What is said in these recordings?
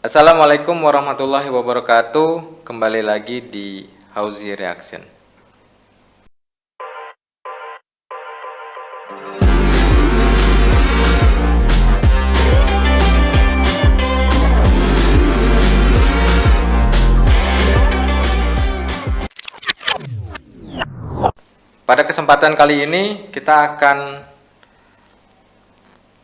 Assalamualaikum warahmatullahi wabarakatuh. Kembali lagi di Hauzi Reaction. Pada kesempatan kali ini kita akan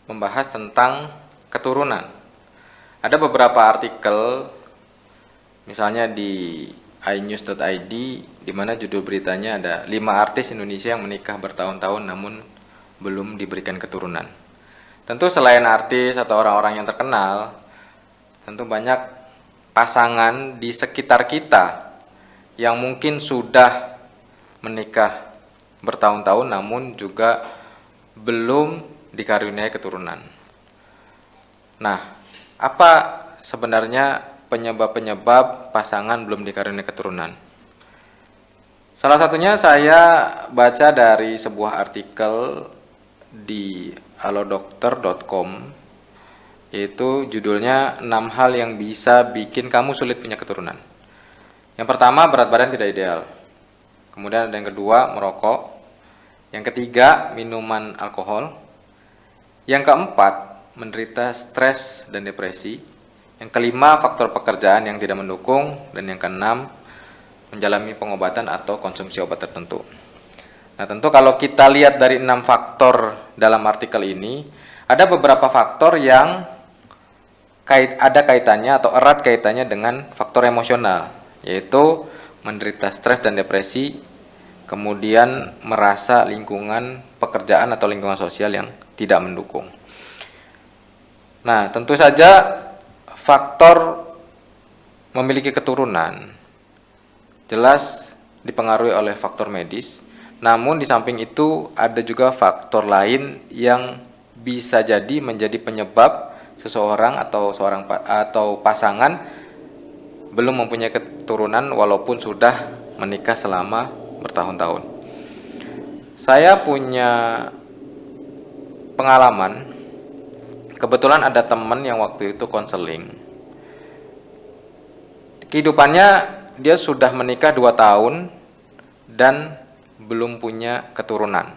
membahas tentang keturunan. Ada beberapa artikel, misalnya di inews.id, di mana judul beritanya ada 5 artis Indonesia yang menikah bertahun-tahun namun belum diberikan keturunan. Tentu selain artis atau orang-orang yang terkenal, tentu banyak pasangan di sekitar kita yang mungkin sudah menikah bertahun-tahun namun juga belum dikaruniai keturunan. Nah, apa sebenarnya penyebab pasangan belum dikaruniai keturunan? Salah satunya saya baca dari sebuah artikel di alodokter.com, yaitu judulnya 6 hal yang bisa bikin kamu sulit punya keturunan. Yang pertama, berat badan tidak ideal. Kemudian ada yang kedua, merokok. Yang ketiga, minuman alkohol. Yang keempat, menderita stres dan depresi. Yang kelima, faktor pekerjaan yang tidak mendukung. Dan yang keenam, menjalani pengobatan atau konsumsi obat tertentu. Nah, tentu kalau kita lihat dari 6 faktor dalam artikel ini, ada beberapa faktor yang ada kaitannya atau erat kaitannya dengan faktor emosional, yaitu menderita stres dan depresi, kemudian merasa lingkungan pekerjaan atau lingkungan sosial yang tidak mendukung. Nah, tentu saja faktor memiliki keturunan jelas dipengaruhi oleh faktor medis, namun di samping itu ada juga faktor lain yang bisa jadi menjadi penyebab seseorang atau pasangan belum mempunyai keturunan walaupun sudah menikah selama bertahun-tahun. Saya punya pengalaman, kebetulan ada teman yang waktu itu konseling. Kehidupannya dia sudah menikah 2 tahun dan belum punya keturunan.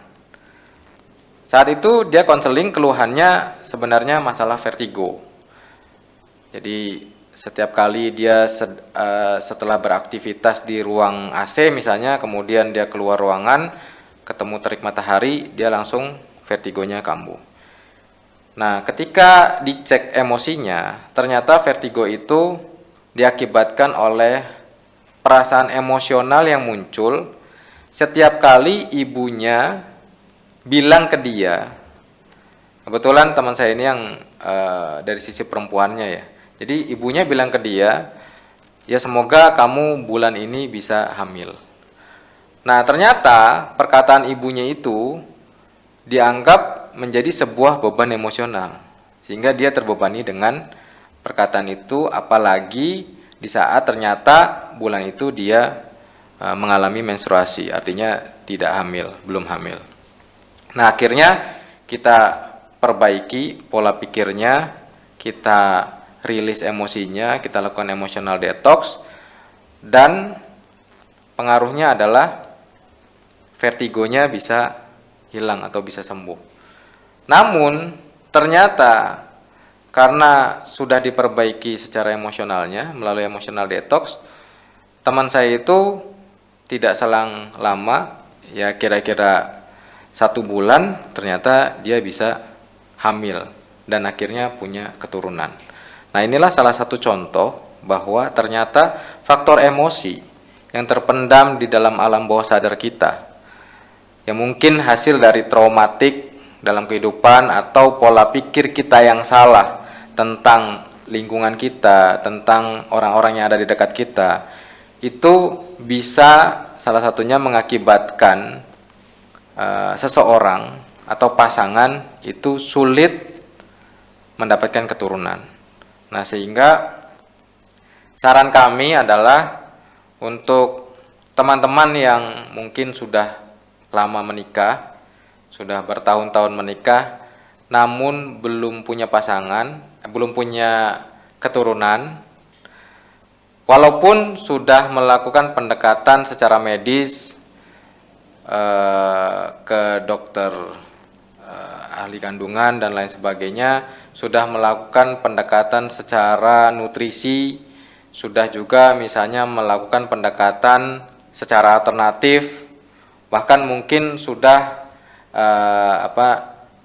Saat itu dia konseling, keluhannya sebenarnya masalah vertigo. Jadi setiap kali dia setelah beraktivitas di ruang AC misalnya, kemudian dia keluar ruangan, ketemu terik matahari, dia langsung vertigonya kambuh. Nah, ketika dicek emosinya, ternyata vertigo itu diakibatkan oleh perasaan emosional yang muncul setiap kali ibunya bilang ke dia. Kebetulan teman saya ini yang dari sisi perempuannya ya. Jadi ibunya bilang ke dia, ya semoga kamu bulan ini bisa hamil. Nah, ternyata perkataan ibunya itu dianggap menjadi sebuah beban emosional, sehingga dia terbebani dengan perkataan itu, apalagi di saat ternyata bulan itu dia mengalami menstruasi, artinya tidak hamil, belum hamil. Nah, akhirnya kita perbaiki pola pikirnya, kita rilis emosinya, kita lakukan emotional detox, dan pengaruhnya adalah vertigonya bisa hilang atau bisa sembuh. Namun ternyata karena sudah diperbaiki secara emosionalnya melalui emotional detox, teman saya itu tidak selang lama, ya kira-kira 1 bulan, ternyata dia bisa hamil dan akhirnya punya keturunan. Nah, inilah salah satu contoh bahwa ternyata faktor emosi yang terpendam di dalam alam bawah sadar kita, yang mungkin hasil dari traumatik dalam kehidupan atau pola pikir kita yang salah tentang lingkungan kita, tentang orang-orang yang ada di dekat kita, itu bisa salah satunya mengakibatkan seseorang atau pasangan itu sulit mendapatkan keturunan. Nah, sehingga saran kami adalah untuk teman-teman yang mungkin sudah lama menikah, sudah bertahun-tahun menikah, namun belum punya pasangan, belum punya keturunan, walaupun sudah melakukan pendekatan secara medis ke dokter ahli kandungan dan lain sebagainya, sudah melakukan pendekatan secara nutrisi, sudah juga misalnya melakukan pendekatan secara alternatif, bahkan mungkin sudah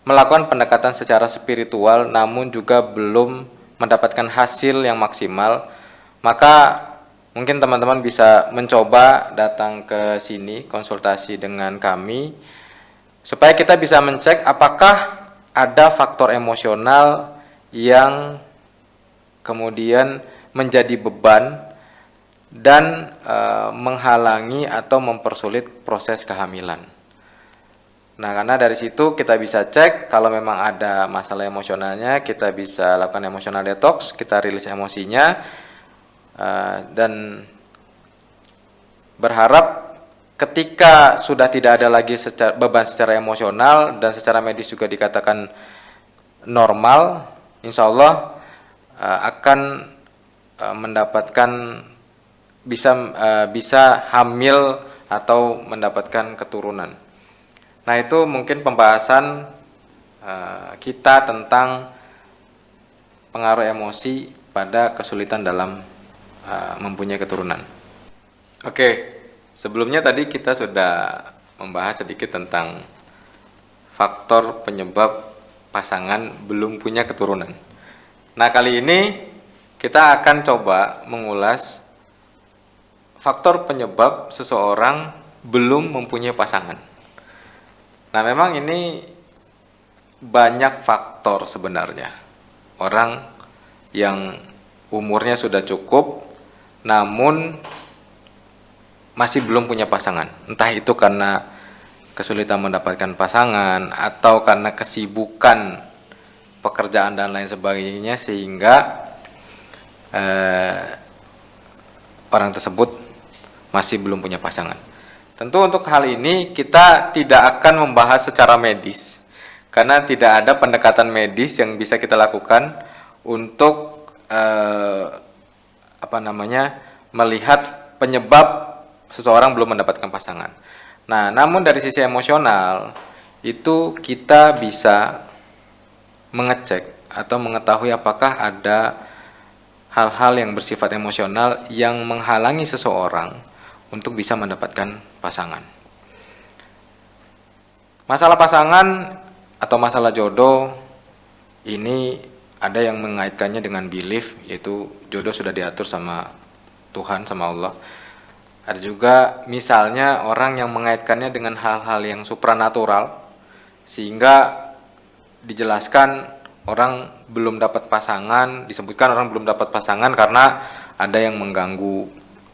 melakukan pendekatan secara spiritual namun juga belum mendapatkan hasil yang maksimal, maka mungkin teman-teman bisa mencoba datang ke sini konsultasi dengan kami supaya kita bisa mencek apakah ada faktor emosional yang kemudian menjadi beban dan menghalangi atau mempersulit proses kehamilan. Nah, karena dari situ kita bisa cek kalau memang ada masalah emosionalnya, kita bisa lakukan emotional detox, kita rilis emosinya, dan berharap ketika sudah tidak ada lagi beban secara emosional dan secara medis juga dikatakan normal, insya Allah akan mendapatkan bisa hamil atau mendapatkan keturunan. Nah, itu mungkin pembahasan kita tentang pengaruh emosi pada kesulitan dalam mempunyai keturunan. Oke, sebelumnya tadi kita sudah membahas sedikit tentang faktor penyebab pasangan belum punya keturunan. Nah, kali ini kita akan coba mengulas faktor penyebab seseorang belum mempunyai pasangan. Nah, memang ini banyak faktor sebenarnya. Orang yang umurnya sudah cukup namun masih belum punya pasangan. Entah itu karena kesulitan mendapatkan pasangan atau karena kesibukan pekerjaan dan lain sebagainya sehingga orang tersebut masih belum punya pasangan. Tentu untuk hal ini kita tidak akan membahas secara medis karena tidak ada pendekatan medis yang bisa kita lakukan untuk melihat penyebab seseorang belum mendapatkan pasangan. Nah, namun dari sisi emosional itu kita bisa mengecek atau mengetahui apakah ada hal-hal yang bersifat emosional yang menghalangi seseorang untuk bisa mendapatkan pasangan. Masalah pasangan atau masalah jodoh ini ada yang mengaitkannya dengan belief, yaitu jodoh sudah diatur sama Tuhan, sama Allah. Ada juga misalnya orang yang mengaitkannya dengan hal-hal yang supranatural, sehingga dijelaskan orang belum dapat pasangan, disebutkan orang belum dapat pasangan karena ada yang mengganggu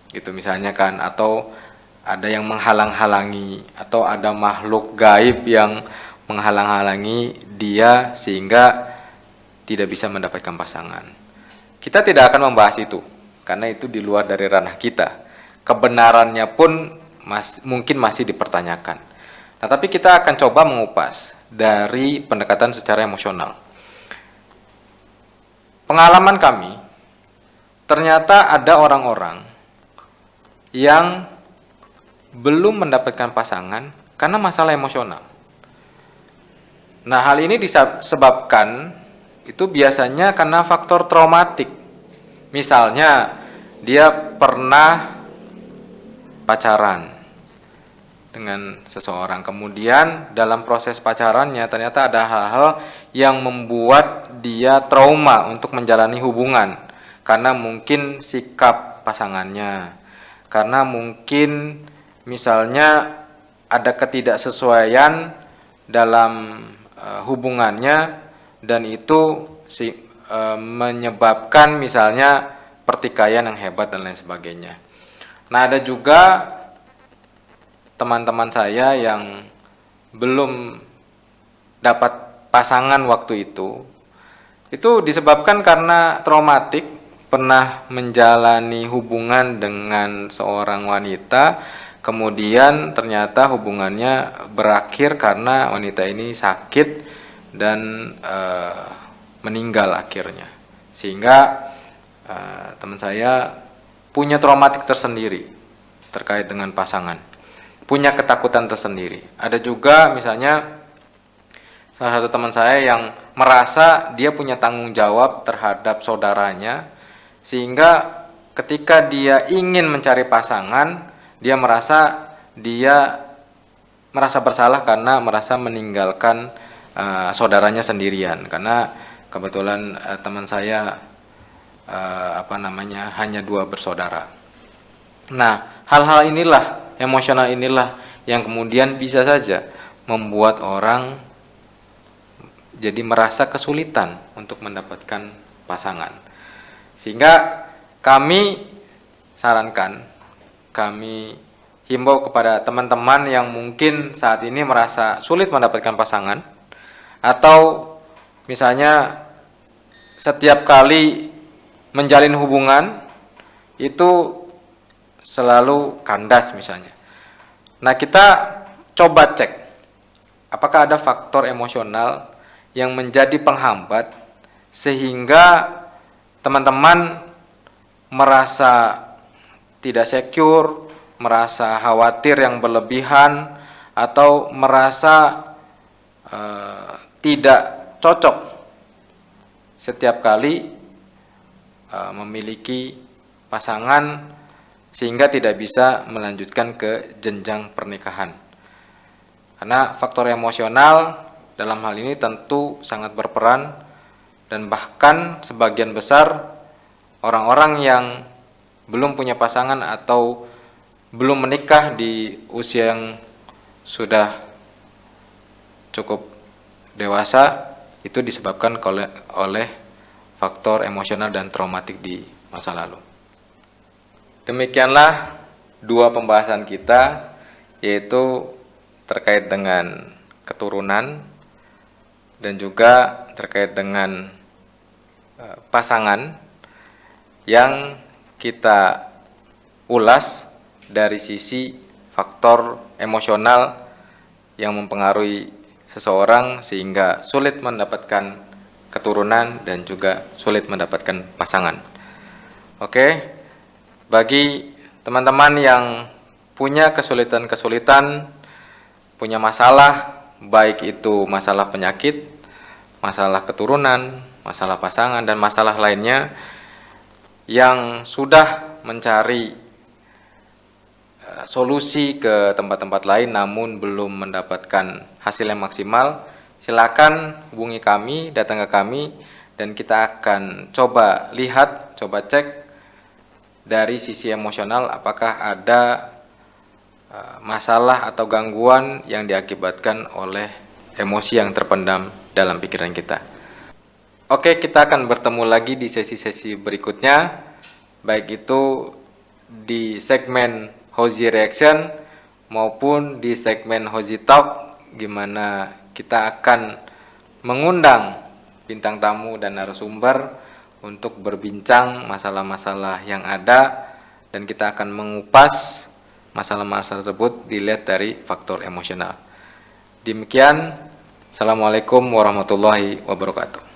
gitu misalnya kan, atau ada yang menghalang-halangi, atau ada makhluk gaib yang menghalang-halangi dia sehingga tidak bisa mendapatkan pasangan. Kita tidak akan membahas itu karena itu di luar dari ranah kita. Kebenarannya pun mungkin masih dipertanyakan. Nah, tapi kita akan coba mengupas dari pendekatan secara emosional. Pengalaman kami, ternyata ada orang-orang yang belum mendapatkan pasangan karena masalah emosional. Nah, hal ini disebabkan itu biasanya karena faktor traumatik. Misalnya, dia pernah pacaran dengan seseorang, kemudian dalam proses pacarannya ternyata ada hal-hal yang membuat dia trauma untuk menjalani hubungan karena mungkin sikap pasangannya, karena mungkin misalnya ada ketidaksesuaian dalam hubungannya dan itu menyebabkan misalnya pertikaian yang hebat dan lain sebagainya. Nah, ada juga teman-teman saya yang belum dapat pasangan waktu itu disebabkan karena traumatik, pernah menjalani hubungan dengan seorang wanita, kemudian ternyata hubungannya berakhir karena wanita ini sakit dan meninggal akhirnya. Sehingga teman saya punya traumatik tersendiri terkait dengan pasangan, punya ketakutan tersendiri. Ada juga misalnya salah satu teman saya yang merasa dia punya tanggung jawab terhadap saudaranya, sehingga ketika dia ingin mencari pasangan, dia merasa bersalah karena merasa meninggalkan saudaranya sendirian, karena kebetulan teman saya hanya 2 bersaudara. Nah, hal-hal inilah, emosional inilah yang kemudian bisa saja membuat orang jadi merasa kesulitan untuk mendapatkan pasangan. Sehingga kami sarankan, kami himbau kepada teman-teman yang mungkin saat ini merasa sulit mendapatkan pasangan, atau misalnya setiap kali menjalin hubungan itu selalu kandas misalnya. Nah, kita coba cek apakah ada faktor emosional yang menjadi penghambat sehingga teman-teman merasa tidak secure, merasa khawatir yang berlebihan, atau merasa tidak cocok setiap kali memiliki pasangan sehingga tidak bisa melanjutkan ke jenjang pernikahan. Karena faktor emosional dalam hal ini tentu sangat berperan, dan bahkan sebagian besar orang-orang yang belum punya pasangan atau belum menikah di usia yang sudah cukup dewasa itu disebabkan oleh faktor emosional dan traumatik di masa lalu. Demikianlah 2 pembahasan kita, yaitu terkait dengan keturunan dan juga terkait dengan pasangan yang kita ulas dari sisi faktor emosional yang mempengaruhi seseorang sehingga sulit mendapatkan keturunan dan juga sulit mendapatkan pasangan. Oke, bagi teman-teman yang punya kesulitan-kesulitan, punya masalah, baik itu masalah penyakit, masalah keturunan, masalah pasangan, dan masalah lainnya yang sudah mencari solusi ke tempat-tempat lain namun belum mendapatkan hasil yang maksimal, silakan hubungi kami, datang ke kami, dan kita akan coba lihat, coba cek dari sisi emosional apakah ada masalah atau gangguan yang diakibatkan oleh emosi yang terpendam dalam pikiran kita. Oke, kita akan bertemu lagi di sesi-sesi berikutnya, baik itu di segmen Hozi Reaction maupun di segmen Hozi Talk, gimana kita akan mengundang bintang tamu dan narasumber untuk berbincang masalah-masalah yang ada, dan kita akan mengupas masalah-masalah tersebut dilihat dari faktor emosional. Demikian, Assalamualaikum warahmatullahi wabarakatuh.